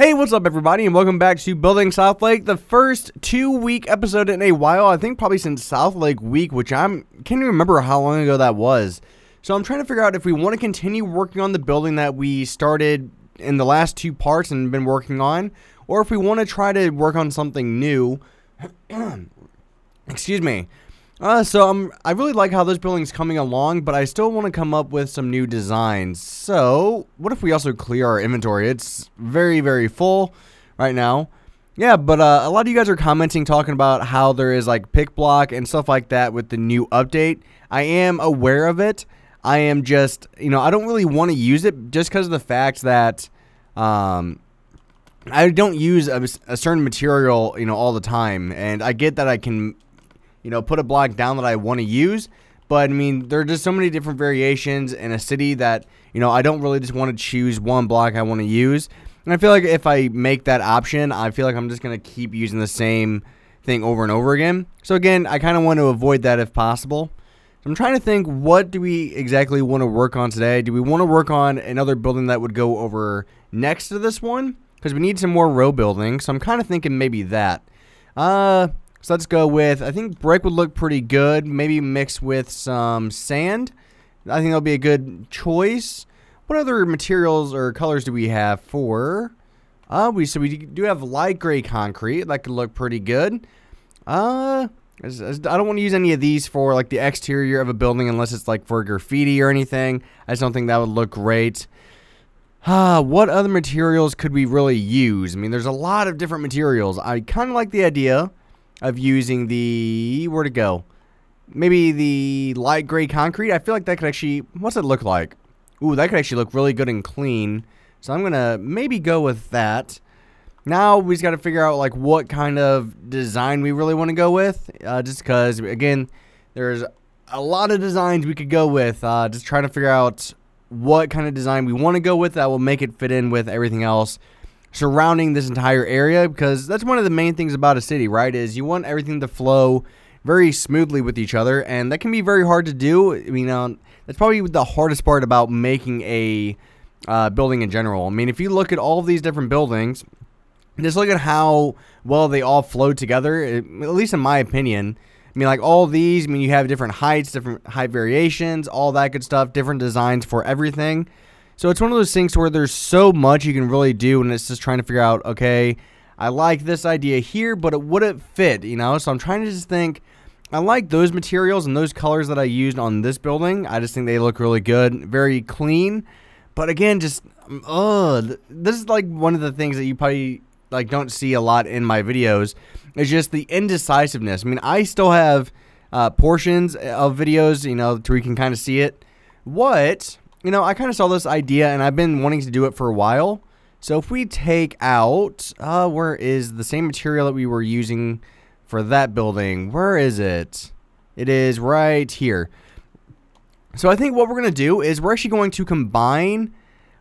Hey, what's up everybody, and welcome back to Building Southlake, the first 2-week episode in a while. I think probably since Southlake week, which can't even remember how long ago that was. So I'm trying to figure out if we want to continue working on the building that we started in the last 2 parts and been working on, or if we want to try to work on something new. Excuse me. I really like how this building's coming along, but I still want to come up with some new designs. So, what if we also clear our inventory? It's very, very full right now. Yeah, but a lot of you guys are commenting, talking about how there is like pick block and stuff like that with the new update. I am aware of it. I am just, I don't really want to use it just because of the fact that I don't use a certain material, all the time. And I get that I can put a block down that I want to use. But, I mean, there are just so many different variations in a city that, I don't really just want to choose one block I want to use. And I feel like if I make that option, I feel like I'm just going to keep using the same thing over and over again. So, again, I kind of want to avoid that if possible. So I'm trying to think, what do we exactly want to work on today? Do we want to work on another building that would go over next to this one? Because we need some more row building. So I'm kind of thinking maybe that. So let's go with, I think brick would look pretty good, maybe mixed with some sand. I think that'll be a good choice. What other materials or colors do we have for? We do have light gray concrete. That could look pretty good. I don't want to use any of these for like the exterior of a building unless it's like for graffiti or anything. I just don't think that would look great. What other materials could we really use? I mean, there's a lot of different materials. I kind of like the idea of using the, where'd it go? Maybe the light gray concrete. I feel like that could actually, what's it look like? Ooh, that could actually look really good and clean. So I'm gonna maybe go with that. Now we just got to figure out like what kind of design we really want to go with. Just because, again, there's a lot of designs we could go with. Just trying to figure out what kind of design we want to go with that will make it fit in with everything else surrounding this entire area, because that's one of the main things about a city, right? Is you want everything to flow very smoothly with each other, and that can be very hard to do. I mean, that's probably the hardest part about making a building in general. I mean, if you look at all of these different buildings, just look at how well they all flow together, at least in my opinion. I mean, like all of these, I mean, you have different heights, different height variations, all that good stuff, different designs for everything. So it's one of those things where there's so much you can really do, and it's just trying to figure out, okay, I like this idea here, but it wouldn't fit, So I'm trying to just think, I like those materials and those colors that I used on this building. I just think they look really good, very clean. But again, just, this is like one of the things that you probably like don't see a lot in my videos. It's just the indecisiveness. I mean, I still have portions of videos, to where you can kind of see it. I kind of saw this idea, and I've been wanting to do it for a while. So if we take out, where is the same material that we were using for that building? Where is it? It is right here. So I think what we're going to do is we're actually going to combine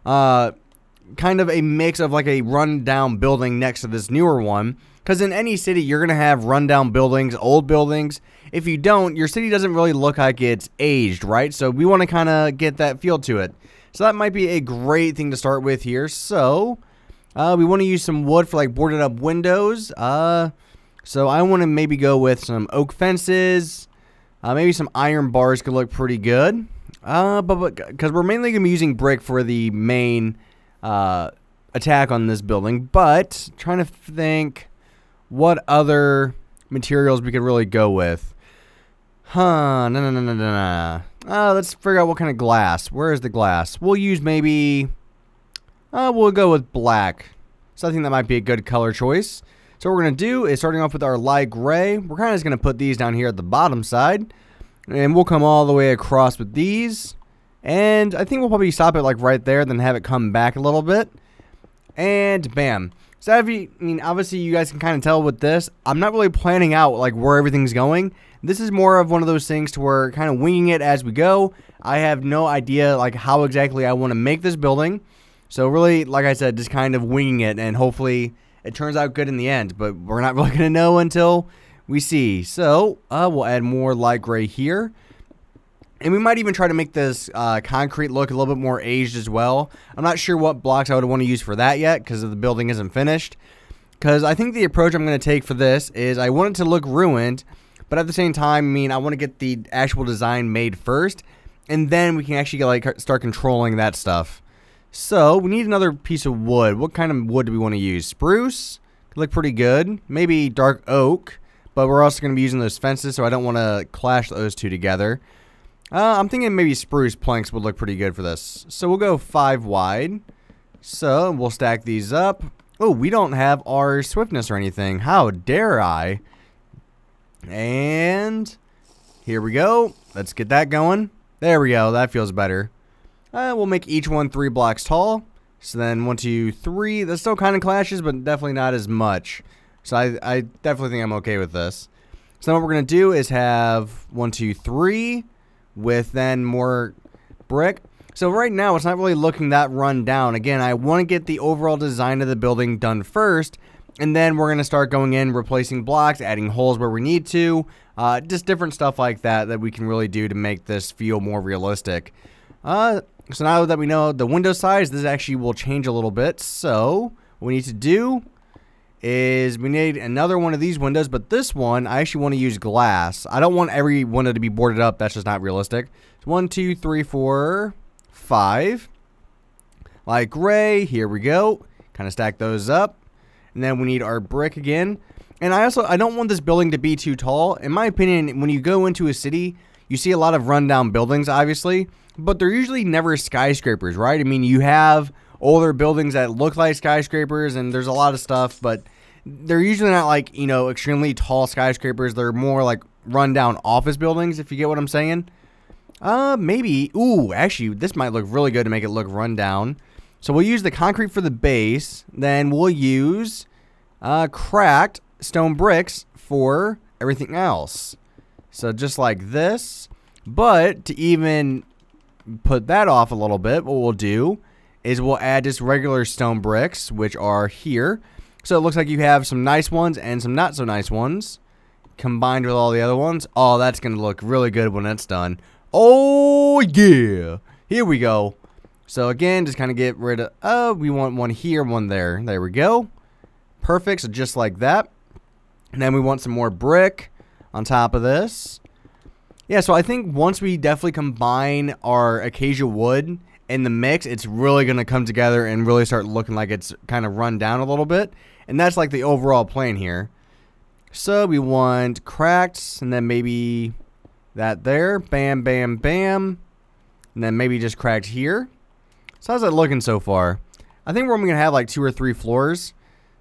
kind of a mix of like a rundown building next to this newer one. Because in any city, you're going to have rundown buildings, old buildings. If you don't, your city doesn't really look like it's aged, right? So we want to kind of get that feel to it. So that might be a great thing to start with here. So we want to use some wood for like boarded up windows. So I want to maybe go with some oak fences. Maybe some iron bars could look pretty good. But because we're mainly going to be using brick for the main attack on this building. But trying to think what other materials we could really go with. No. Let's figure out what kind of glass. Where is the glass? We'll use maybe, we'll go with black. So I think that might be a good color choice. So what we're going to do is, starting off with our light gray, we're kind of just going to put these down here at the bottom side. And we'll come all the way across with these. And I think we'll probably stop it like right there, then have it come back a little bit. And bam. So obviously you guys can kind of tell with this, I'm not really planning out like where everything's going. This is more of one of those things to where kind of winging it as we go. I have no idea like how exactly I want to make this building. So really, like I said, just kind of winging it, and hopefully it turns out good in the end. But we're not really going to know until we see. So we'll add more light gray here. And we might even try to make this concrete look a little bit more aged as well. I'm not sure what blocks I would want to use for that yet because the building isn't finished. Because I think the approach I'm going to take for this is I want it to look ruined, but at the same time, I mean, I want to get the actual design made first, and then we can actually like start controlling that stuff. So we need another piece of wood. What kind of wood do we want to use? Spruce could look pretty good. Maybe dark oak, but we're also going to be using those fences, so I don't want to clash those two together. I'm thinking maybe spruce planks would look pretty good for this. So we'll go 5 wide. So we'll stack these up. Oh, we don't have our swiftness or anything. How dare I? And here we go. Let's get that going. There we go. That feels better. We'll make each one 3 blocks tall. So then 1, 2, 3. That still kind of clashes, but definitely not as much. So I definitely think I'm okay with this. So then what we're going to do is have 1, 2, 3 with then more brick. So right now it's not really looking that run down. Again, I want to get the overall design of the building done first, and then we're going to start going in, replacing blocks, adding holes where we need to, just different stuff like that we can really do to make this feel more realistic. So now that we know the window size, this actually will change a little bit. So what we need to do is we need another one of these windows, but this one I actually want to use glass. I don't want every window to be boarded up. That's just not realistic. So 1, 2, 3, 4, 5. Like gray. Here we go. Kind of stack those up. And then we need our brick again. And I don't want this building to be too tall. In my opinion, when you go into a city, you see a lot of rundown buildings, obviously, but they're usually never skyscrapers, right? I mean, you have older buildings that look like skyscrapers, and there's a lot of stuff, but they're usually not like, you know, extremely tall skyscrapers. They're more like rundown office buildings, if you get what I'm saying. Maybe. Ooh, actually, this might look really good to make it look rundown. So we'll use the concrete for the base. Then we'll use cracked stone bricks for everything else. So just like this. But to even put that off a little bit, what we'll do is we'll add just regular stone bricks, which are here. So it looks like you have some nice ones and some not so nice ones combined with all the other ones. Oh, that's going to look really good when it's done. Oh, yeah. Here we go. So again, just kind of get rid of, we want one here, one there. There we go. Perfect. So just like that. And then we want some more brick on top of this. Yeah, so I think once we definitely combine our acacia wood in the mix, it's really going to come together and really start looking like it's kind of run down a little bit. And that's like the overall plan here. So we want cracked, and then maybe that there. Bam, bam, bam. And then maybe just cracked here. So how's that looking so far? I think we're only going to have like 2 or 3 floors.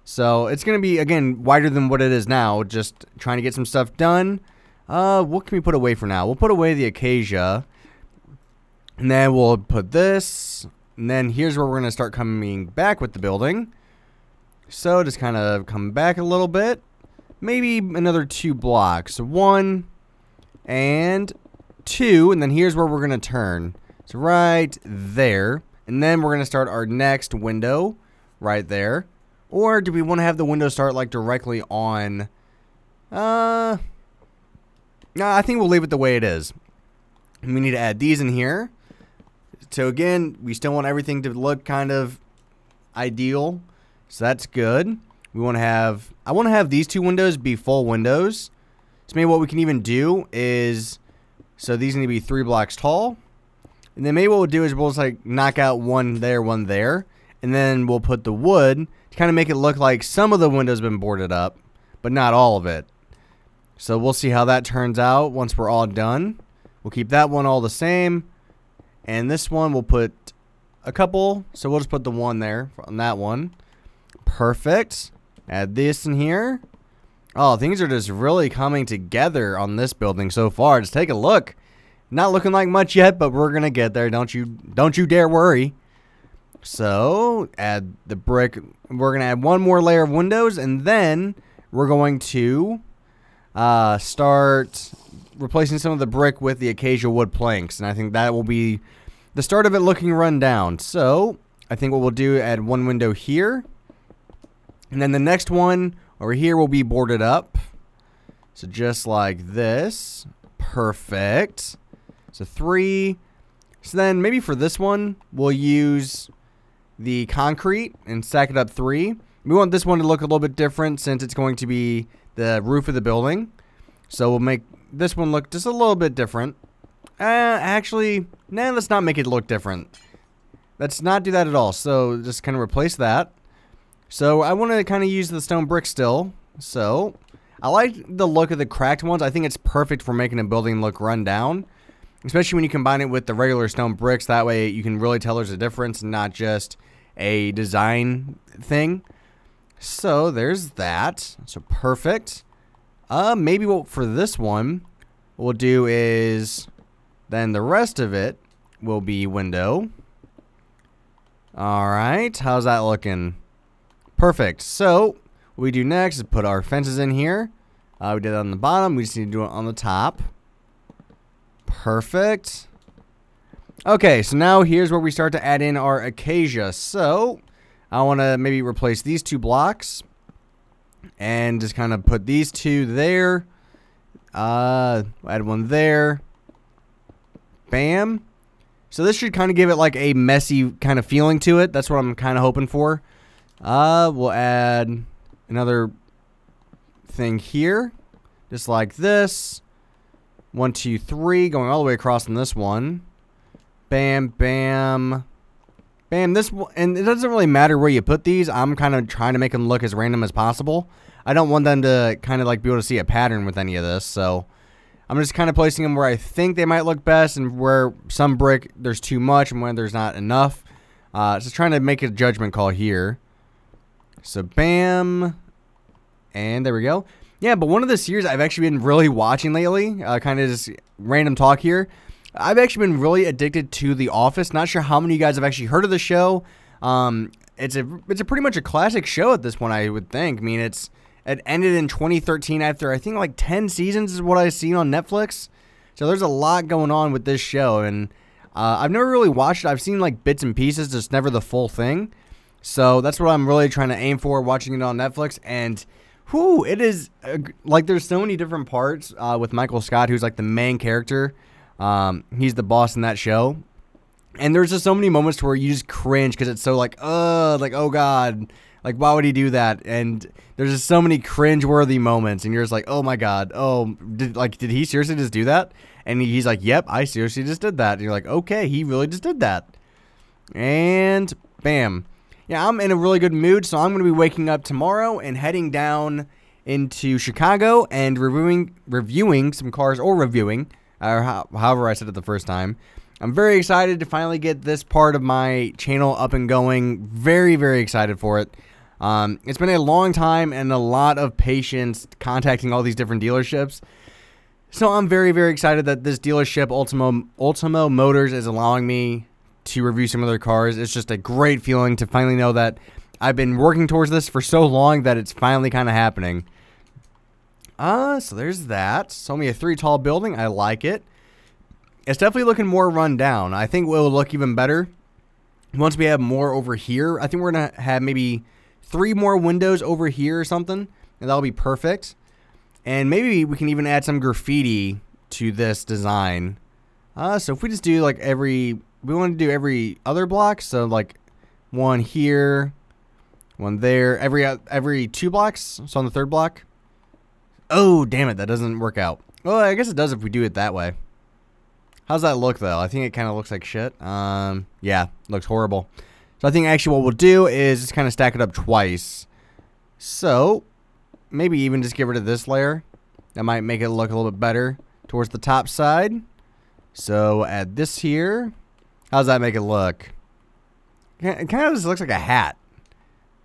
So it's going to be, again, wider than what it is now. Just trying to get some stuff done. What can we put away for now? We'll put away the acacia. And then we'll put this. And then here's where we're going to start coming back with the building. So just kind of come back a little bit. Maybe another 2 blocks. 1 and 2. And then here's where we're going to turn. So right there. And then we're going to start our next window right there. Or do we want to have the window start like directly on? No, I think we'll leave it the way it is. And we need to add these in here. So again, we still want everything to look kind of ideal. So that's good. We want to have, I want to have these 2 windows be full windows. So maybe what we can even do is, so these need to be 3 blocks tall. And then maybe what we'll do is we'll just like knock out one there, one there. And then we'll put the wood to kind of make it look like some of the windows have been boarded up, but not all of it. So we'll see how that turns out once we're all done. We'll keep that one all the same. And this one we'll put a couple. So we'll just put the one there on that one. Perfect. Add this in here. Oh, things are just really coming together on this building so far. Just take a look. Not looking like much yet, but we're going to get there. Don't you dare worry. So add the brick. We're going to add one more layer of windows. And then we're going to start replacing some of the brick with the acacia wood planks. And I think that will be the start of it looking run down. So I think what we'll do, add one window here. And then the next one over here will be boarded up. So just like this. Perfect. So 3. So then maybe for this one, we'll use the concrete and stack it up 3. We want this one to look a little bit different since it's going to be the roof of the building. So we'll make this one look just a little bit different. Actually, nah, let's not make it look different. Let's not do that at all. So just kind of replace that. So I want to kind of use the stone brick still. So I like the look of the cracked ones. I think it's perfect for making a building look run down. Especially when you combine it with the regular stone bricks. That way you can really tell there's a difference and not just a design thing. So there's that. So perfect. Maybe what for this one we'll do is then the rest of it will be window. Alright, how's that looking? Perfect. So what we do next is put our fences in here. We did that on the bottom. We just need to do it on the top. Perfect. Okay, so now here's where we start to add in our acacia. So I want to maybe replace these 2 blocks and just kind of put these 2 there. Add one there. Bam. So this should kind of give it like a messy kind of feeling to it. That's what I'm kind of hoping for. We'll add another thing here, just like this. 1, 2, 3, going all the way across in this one. Bam, bam, bam. This one, and it doesn't really matter where you put these. I'm kind of trying to make them look as random as possible. I don't want them to kind of like be able to see a pattern with any of this. So I'm just kind of placing them where I think they might look best, and where some brick there's too much and when there's not enough. Just trying to make a judgment call here. So bam, and there we go. Yeah, but one of the series I've actually been really watching lately, kind of just random talk here. I've actually been really addicted to The Office. Not sure how many of you guys have actually heard of the show. It's a pretty much a classic show at this point, I would think. I mean, it ended in 2013 after I think like 10 seasons is what I've seen on Netflix. So there's a lot going on with this show, and I've never really watched it. I've seen like bits and pieces, just never the full thing. So that's what I'm really trying to aim for, watching it on Netflix. And whew, it is like there's so many different parts with Michael Scott, who's like the main character. He's the boss in that show, and there's just so many moments where you just cringe because it's so like oh god, like why would he do that? And there's just so many cringe-worthy moments, and you're just like, oh my god, oh did he seriously just do that? And he's like, yep, I seriously just did that. And you're like, okay, he really just did that. And bam. Yeah, I'm in a really good mood, so I'm going to be waking up tomorrow and heading down into Chicago and reviewing some cars, or however I said it the first time. I'm very excited to finally get this part of my channel up and going. Very, very excited for it. It's been a long time and a lot of patience contacting all these different dealerships. So I'm very, very excited that this dealership, Ultimo Motors, is allowing me to review some of their cars. It's just a great feeling to finally know that I've been working towards this for so long that it's finally kind of happening. So there's that. It's only a 3-tall building. I like it. It's definitely looking more run down. I think it will look even better once we have more over here. I think we're going to have maybe 3 more windows over here or something, and that'll be perfect. And maybe we can even add some graffiti to this design. So if we just do like we want to do every other block, so like 1 here, 1 there, every 2 blocks, so on the 3rd block. Oh, damn it, that doesn't work out. Well, I guess it does if we do it that way. How's that look, though? I think it kind of looks like shit. Yeah, looks horrible. So I think actually what we'll do is just kind of stack it up twice. So maybe even just get rid of this layer. That might make it look a little bit better towards the top side. So add this here. How's that make it look? It kind of just looks like a hat.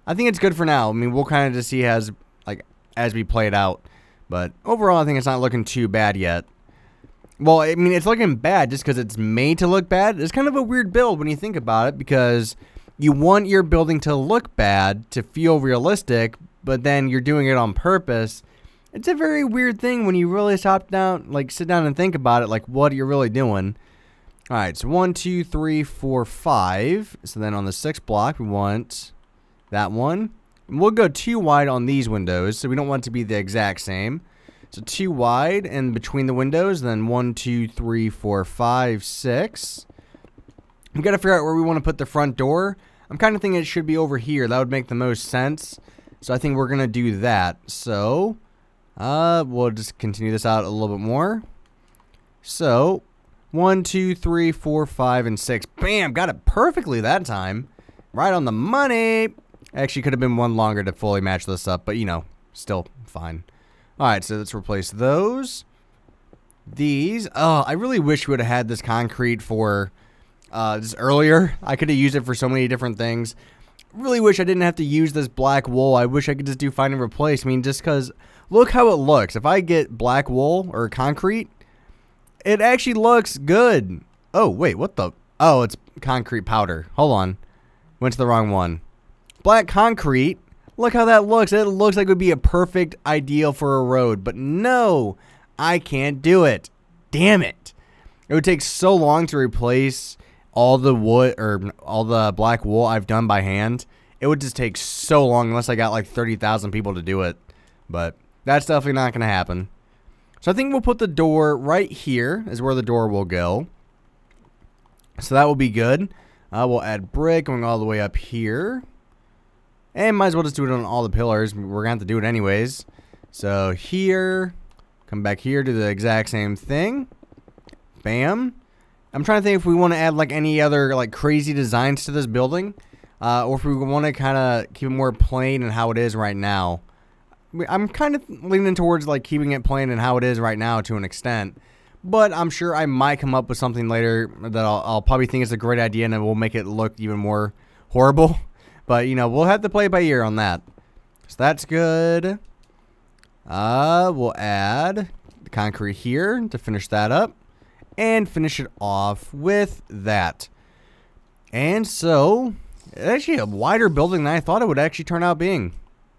I think it's good for now. I mean, we'll kind of just see as we play it out. But overall, I think it's not looking too bad yet. Well, I mean, it's looking bad just because it's made to look bad. It's kind of a weird build when you think about it, because you want your building to look bad, to feel realistic, but then you're doing it on purpose. It's a very weird thing when you really sit down and think about it, like what you're really doing. All right, so 1, 2, 3, 4, 5. So then on the 6th block, we want that one. And we'll go too wide on these windows, so we don't want it to be the exact same. So 2 wide and between the windows, then 1, 2, 3, 4, 5, 6. We got to figure out where we want to put the front door. I'm kind of thinking it should be over here. That would make the most sense. So I think we're going to do that. So we'll just continue this out a little bit more. So 1, 2, 3, 4, 5, and 6. Bam! Got it perfectly that time. Right on the money. Actually, could have been one longer to fully match this up, but you know, still fine. Alright, so let's replace those. These. Oh, I really wish we would have had this concrete for just earlier. I could have used it for so many different things. Really wish I didn't have to use this black wool. I wish I could just do find and replace. I mean, just because, look how it looks. If I get black wool or concrete, it actually looks good. Oh, wait, what the? Oh, it's concrete powder. Hold on. Went to the wrong one. Black concrete. Look how that looks. It looks like it would be a perfect ideal for a road. But no, I can't do it. Damn it. It would take so long to replace all the wood or all the black wool I've done by hand. It would just take so long unless I got like 30,000 people to do it. But that's definitely not going to happen. So I think we'll put the door right here is where the door will go. So that will be good. We'll add brick going all the way up here. And might as well just do it on all the pillars. We're going to have to do it anyways. So here, come back here, do the exact same thing. Bam. I'm trying to think if we want to add like any other like crazy designs to this building. Or if we want to kind of keep it more plain and how it is right now. I'm kind of leaning towards like keeping it plain and how it is right now to an extent. But I'm sure I might come up with something later that I'll probably think is a great idea and it will make it look even more horrible. But, you know, we'll have to play it by ear on that. So that's good. We'll add the concrete here to finish that up. And finish it off with that. And so, it's actually a wider building than I thought it would actually turn out being.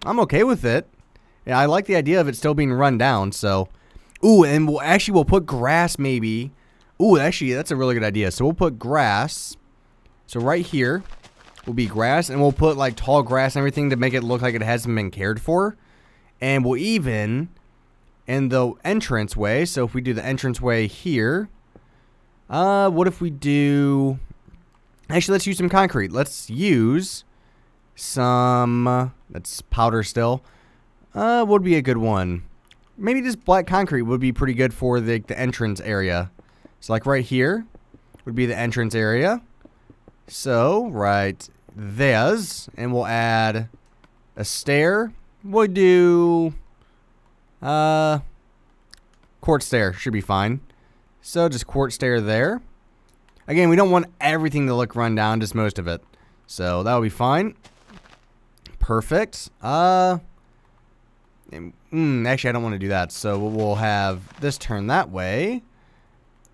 I'm okay with it. Yeah, I like the idea of it still being run down, so. Ooh, and we'll put grass maybe. Ooh, actually, that's a really good idea. So we'll put grass. So right here will be grass, and we'll put like tall grass and everything to make it look like it hasn't been cared for. And we'll even, in the entranceway, so if we do the entranceway here, what if we do, actually let's use some concrete. Let's use some, that's powder still. What would be a good one? Maybe just black concrete would be pretty good for the entrance area. So like right here would be the entrance area. So right there's, and we'll add a stair. We'll do quartz stair, should be fine. So just quartz stair there. Again, we don't want everything to look run down, just most of it. So that'll be fine. Perfect. Actually, I don't want to do that. So we'll have this turn that way.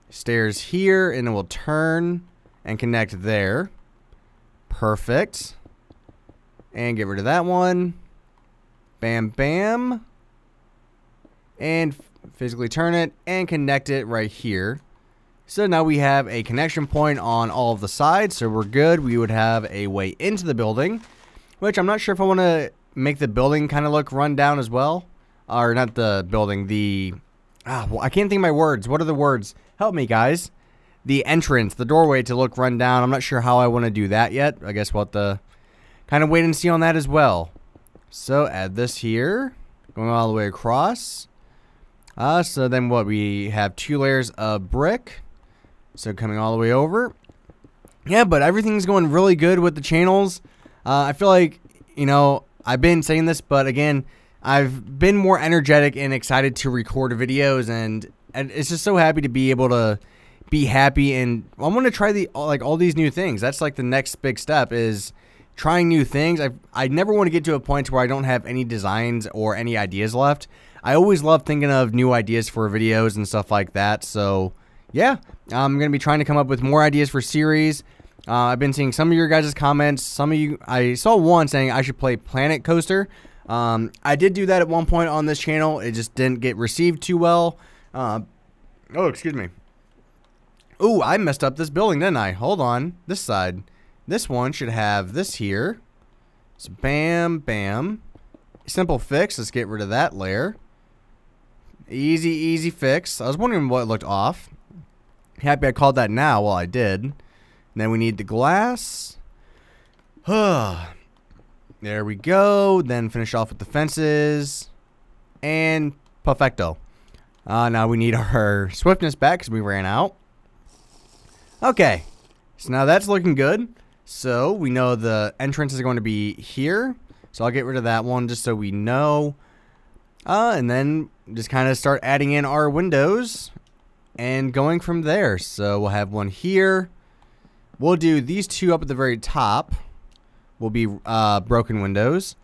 Stairs here, and it will turn and connect there. Perfect. And get rid of that one. Bam, bam. And physically turn it and connect it right here. So now we have a connection point on all of the sides, so we're good. We would have a way into the building, which I'm not sure if I want to make the building kind of look run down as well. Or not the building, the... well, I can't think of my words. What are the words? Help me, guys. The entrance, the doorway to look run down. I'm not sure how I want to do that yet. I guess we'll have to kind of wait and see on that as well. So add this here, going all the way across. So then what? We have 2 layers of brick. So coming all the way over. Yeah, but everything's going really good with the channels. I feel like, you know, I've been saying this, but again, I've been more energetic and excited to record videos, and it's just so happy to be able to be happy, and I want to try all these new things. That's like the next big step is trying new things. I never want to get to a point where I don't have any designs or any ideas left. I always love thinking of new ideas for videos and stuff like that. So yeah, I'm going to be trying to come up with more ideas for series. I've been seeing some of your guys' comments. Some of you, I saw one saying I should play Planet Coaster. I did do that at one point on this channel. It just didn't get received too well. Oh, excuse me. Ooh, I messed up this building, didn't I? Hold on. This side. This one should have this here. So bam, bam. Simple fix. Let's get rid of that layer. Easy, easy fix. I was wondering what looked off. Happy I called that now. Well, I did. And then we need the glass. There we go. Then finish off with the fences. And perfecto. Now we need our swiftness back because we ran out. Okay. So now that's looking good. So we know the entrance is going to be here. So I'll get rid of that one just so we know. And then just kind of start adding in our windows and going from there. So we'll have one here. We'll do these two up at the very top. Will be broken windows.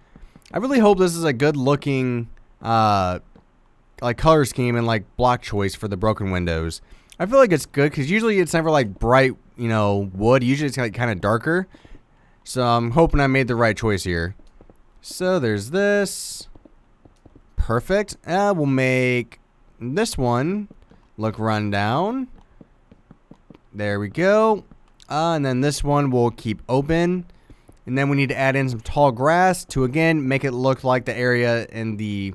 I really hope this is a good looking like color scheme and like block choice for the broken windows. I feel like it's good because usually it's never like bright, you know, wood. Usually it's like kind of darker. So I'm hoping I made the right choice here. So there's this. Perfect. We'll make this one look run down. There we go. And then this one we'll keep open. And then we need to add in some tall grass to, again, make it look like the area in the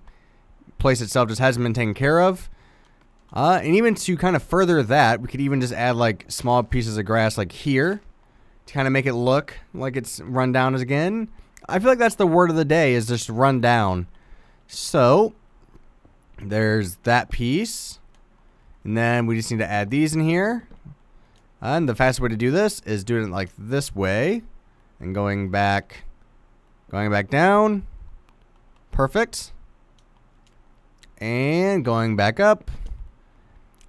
place itself just hasn't been taken care of. And even to kind of further that, we could even just add like small pieces of grass like here to kind of make it look like it's run down again. I feel like that's the word of the day, is just run down. So there's that piece. And then we just need to add these in here. And the fastest way to do this is doing it like this way. And going back down. Perfect. And going back up.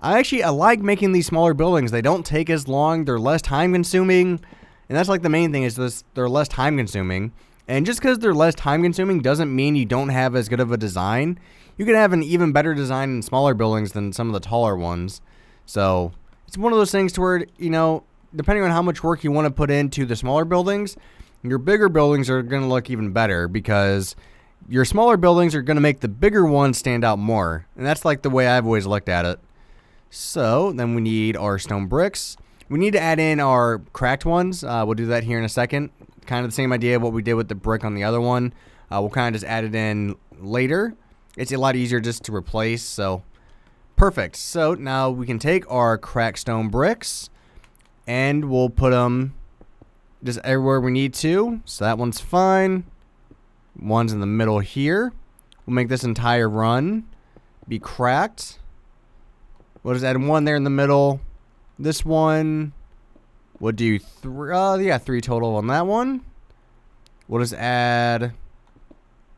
I like making these smaller buildings. They don't take as long. They're less time consuming. And that's like the main thing, is this, they're less time consuming. And just because they're less time consuming doesn't mean you don't have as good of a design. You can have an even better design in smaller buildings than some of the taller ones. So it's one of those things to where, you know, depending on how much work you want to put into the smaller buildings, your bigger buildings are going to look even better because your smaller buildings are going to make the bigger ones stand out more. And that's like the way I've always looked at it. So then we need our stone bricks. We need to add in our cracked ones. We'll do that here in a second. Kind of the same idea of what we did with the brick on the other one. We'll kind of just add it in later. It's a lot easier just to replace. So perfect. So now we can take our cracked stone bricks. And we'll put them just everywhere we need to. So that one's fine. One's in the middle here. We'll make this entire run be cracked. We'll just add one there in the middle. This one, we'll do three total on that one. We'll just add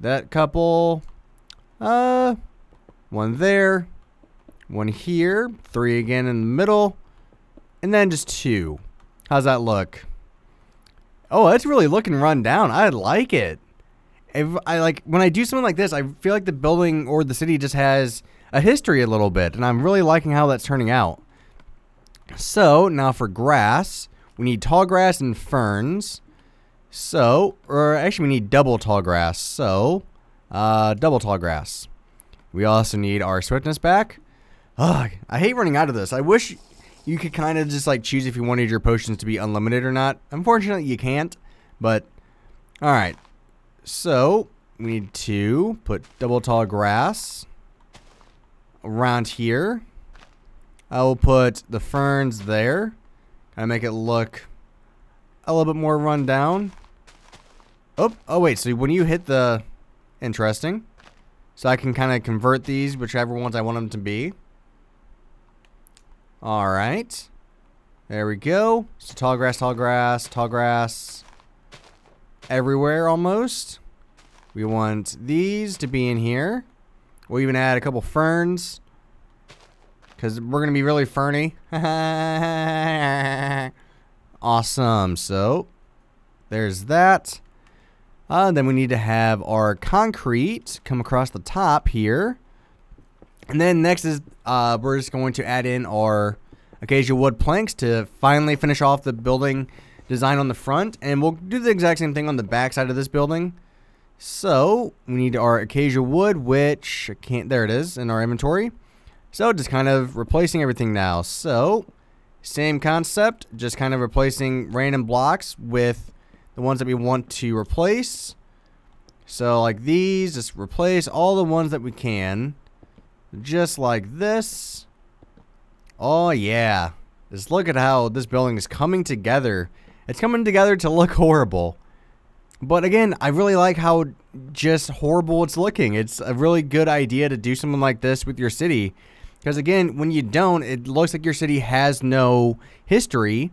that couple. One there. One here. 3 again in the middle. And then just 2. How's that look? Oh, it's really looking run down. I like it. When I do something like this, I feel like the building or the city just has a history a little bit. And I'm really liking how that's turning out. So, now for grass. We need tall grass and ferns. So, or actually we need double tall grass. So, double tall grass. We also need our swiftness back. Ugh, I hate running out of this. I wish you could kind of just like choose if you wanted your potions to be unlimited or not. Unfortunately, you can't. But, alright. So, we need to put double tall grass around here. I will put the ferns there. Kind of make it look a little bit more run down. Oh wait, so when you hit the... Interesting. So I can kind of convert these, whichever ones I want them to be. Alright. There we go. So tall grass, tall grass, tall grass. Everywhere almost. We want these to be in here. We'll even add a couple ferns. Because we're going to be really ferny. Awesome. So, there's that. Then we need to have our concrete come across the top here. And then next is we're just going to add in our acacia wood planks to finally finish off the building design on the front. And we'll do the exact same thing on the back side of this building. So, we need our acacia wood, which I can't, there it is in our inventory. So, just kind of replacing everything now. So, same concept, just kind of replacing random blocks with the ones that we want to replace. So, like these, just replace all the ones that we can. Just like this. Oh yeah. Just look at how this building is coming together. It's coming together to look horrible. But again, I really like how just horrible it's looking. It's a really good idea to do something like this with your city. Because again, when you don't, it looks like your city has no history.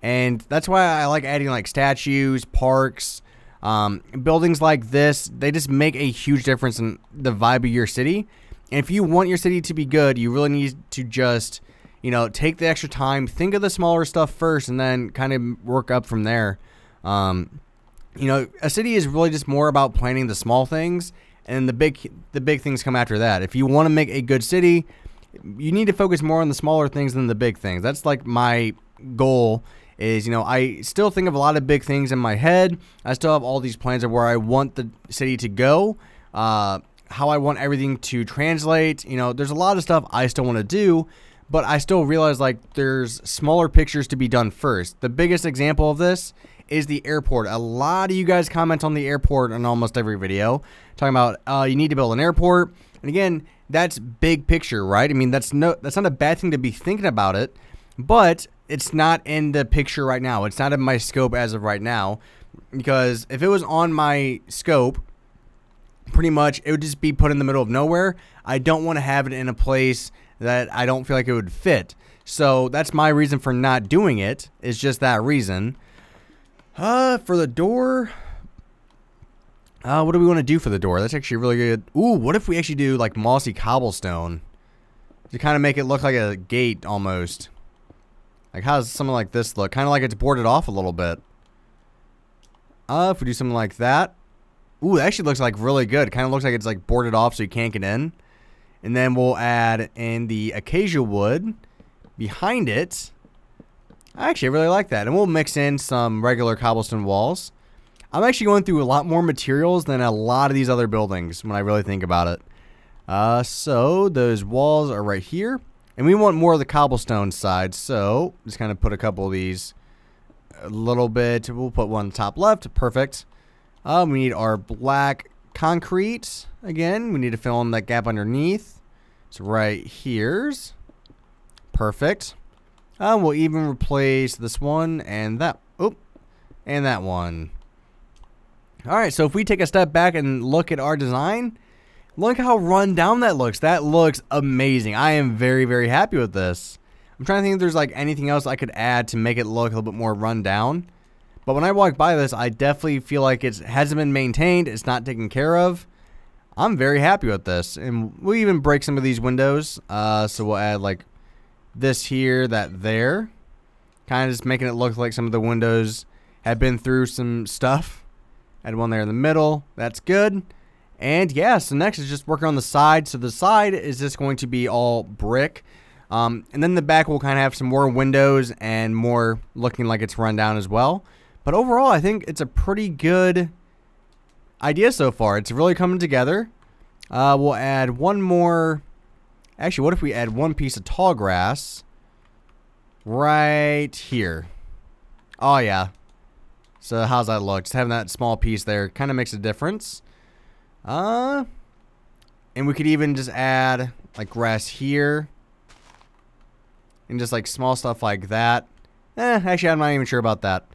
And that's why I like adding like statues, parks, buildings like this. They just make a huge difference in the vibe of your city. And if you want your city to be good, you really need to just, you know, take the extra time, think of the smaller stuff first, and then kind of work up from there. You know, a city is really just more about planning the small things, and the big things come after that. If you want to make a good city, you need to focus more on the smaller things than the big things. That's like my goal is, you know, I still think of a lot of big things in my head. I still have all these plans of where I want the city to go, how I want everything to translate. You know, there's a lot of stuff I still want to do, but I still realize like there's smaller pictures to be done first. The biggest example of this is the airport. A lot of you guys comment on the airport in almost every video, talking about you need to build an airport. And again, that's big picture, right? I mean, that's not a bad thing to be thinking about it, but it's not in the picture right now. It's not in my scope as of right now, because if it was on my scope, pretty much it would just be put in the middle of nowhere. I don't want to have it in a place that I don't feel like it would fit. So that's my reason for not doing it, is just that reason. For the door, what do we want to do for the door? That's actually really good. Ooh, what if we actually do like mossy cobblestone to kind of make it look like a gate almost? Like, how does something like this look? Kind of like it's boarded off a little bit. If we do something like that. Ooh, it actually looks like really good. Kind of looks like it's like boarded off so you can't get in. And then we'll add in the acacia wood behind it. I actually really like that. And we'll mix in some regular cobblestone walls. I'm actually going through a lot more materials than a lot of these other buildings when I really think about it. So those walls are right here. And we want more of the cobblestone side. So just kind of put a couple of these a little bit. We'll put one on the top left. Perfect. We need our black concrete. Again, we need to fill in that gap underneath. So right here's perfect. We'll even replace this one and that. Oh, and that one. Alright, so if we take a step back and look at our design, look how run down that looks. That looks amazing. I am very, very happy with this. I'm trying to think if there's like anything else I could add to make it look a little bit more run down. But when I walk by this, I definitely feel like it hasn't been maintained. It's not taken care of. I'm very happy with this. And we'll even break some of these windows. So we'll add like this here, that there. Kind of just making it look like some of the windows have been through some stuff. Add one there in the middle. That's good. And yeah, so next is just working on the side. So the side is just going to be all brick. And then the back will kind of have some more windows and more looking like it's run down as well. But overall, I think it's a pretty good idea so far. It's really coming together. We'll add one more. Actually, what if we add one piece of tall grass right here? Oh, yeah. So how's that look? Just having that small piece there kind of makes a difference. And we could even just add like grass here. And just like small stuff like that. Actually, I'm not even sure about that.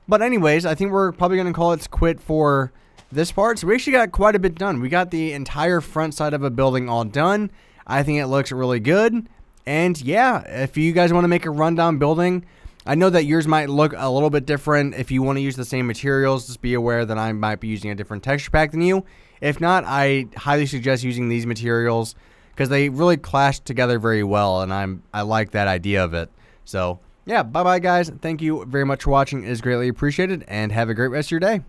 But anyways, I think we're probably going to call it quit for this part. So we actually got quite a bit done. We got the entire front side of a building all done. I think it looks really good. And yeah, if you guys want to make a rundown building, I know that yours might look a little bit different. If you want to use the same materials, just be aware that I might be using a different texture pack than you. If not, I highly suggest using these materials because they really clash together very well, and I like that idea of it. So yeah, bye bye guys. Thank you very much for watching. It is greatly appreciated, and have a great rest of your day.